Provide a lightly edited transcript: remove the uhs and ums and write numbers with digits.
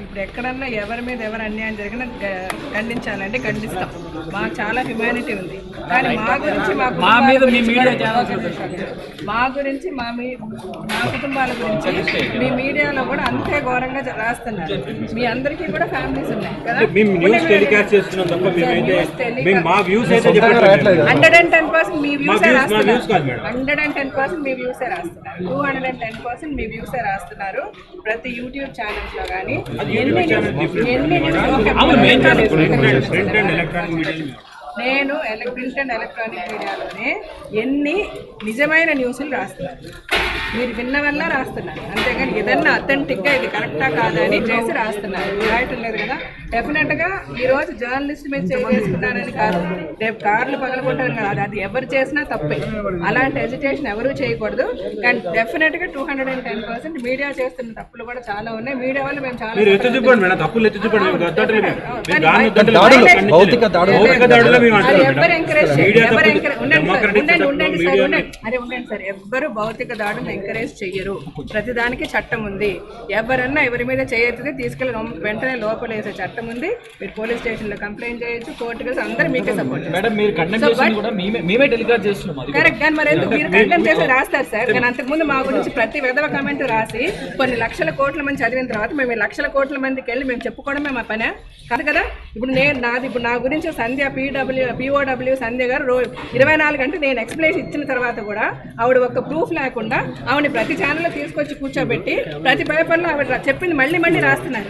ఇప్పుడు ఎక్కడన్నా ఎవరి మీద ఎవరు అన్యాయం జరిగినా ఖండించాలంటే ఖండిస్తాం. మాకు చాలా హ్యుమానిటీ ఉంది. కానీ మా గురించి మా గురించి మా కుటుంబాల గురించి మీ మీడియాలో కూడా అంతే ఘోరంగా రాస్తున్నారు. మీ అందరికీ కూడా ఫ్యామిలీస్ ఉన్నాయి కదా. 110% మీ వ్యూసే రాస్తున్నారు. 110% మీ వ్యూసే రాస్తున్నారు. 210% మీ వ్యూసే రాస్తున్నారు. ప్రతి యూట్యూబ్ ఛానల్స్ లో కానీ నేను ప్రింట్ అండ్ ఎలక్ట్రానిక్ మీడియాలోనే ఎన్ని నిజమైన న్యూస్లు రాస్తున్నాను. మీరు విన్నవల్ల రాస్తున్నారు, అంతేగాని ఏదన్నా అథెంటిక్గా ఇది కరెక్టా కాదా అని చేసి రాస్తున్నారు. రాయటం లేదు కదా. డెఫినెట్గా ఈరోజు జర్నలిస్ట్ మీద చేసుకున్నారని కాదు, రేపు కార్లు పగలగొట్టారని కాదు, అది ఎవరు చేసినా తప్పే. అలాంటి ఎజిటేషన్ ఎవరూ చేయకూడదు. కానీ డెఫినెట్గా 210% మీడియా చేస్తున్న తప్పులు కూడా చాలా ఉన్నాయి. మీడియా వల్ల మేము చాలా ఎవరు ఎంకరేజ్ సార్, ఎవ్వరు భౌతిక దాడులను ఎంకరేజ్ చెయ్యరు. ప్రతిదానికి చట్టం ఉంది. ఎవరన్నా ఎవరి మీద చేయొద్దు తీసుకెళ్ళి వెంటనే లోపలేసే చట్టం ఉంది. మీరు పోలీస్ స్టేషన్ లో కంప్లైంట్ చేయొచ్చు, కోర్టు కేసు అందరూ మీకే సపోర్ట్ కరెక్ట్. కానీ మరి ఎందుకు మీరు కండెమ్ చేసి రాస్తారు సార్? కానీ అంతకుముందు మా గురించి ప్రతి విధవ కమెంట్ రాసి కొన్ని లక్షల కోట్ల మంది చదివిన తర్వాత మేము లక్షల కోట్ల మందికి వెళ్ళి మేము చెప్పుకోవడమే మా పనే కాదు కదా. ఇప్పుడు ఇప్పుడు నా గురించి సంధ్య POW సంధ్య గారు 24 గంటలు నేను ఎక్స్ప్లెనేషన్ ఇచ్చిన తర్వాత కూడా ఆవిడ ఒక్క ప్రూఫ్ లేకుండా ఆవిడ ప్రతి ఛానల్లో తీసుకొచ్చి కూర్చోబెట్టి ప్రతి పేపర్లో ఆవిడ చెప్పింది మళ్ళీ రాస్తున్నారు.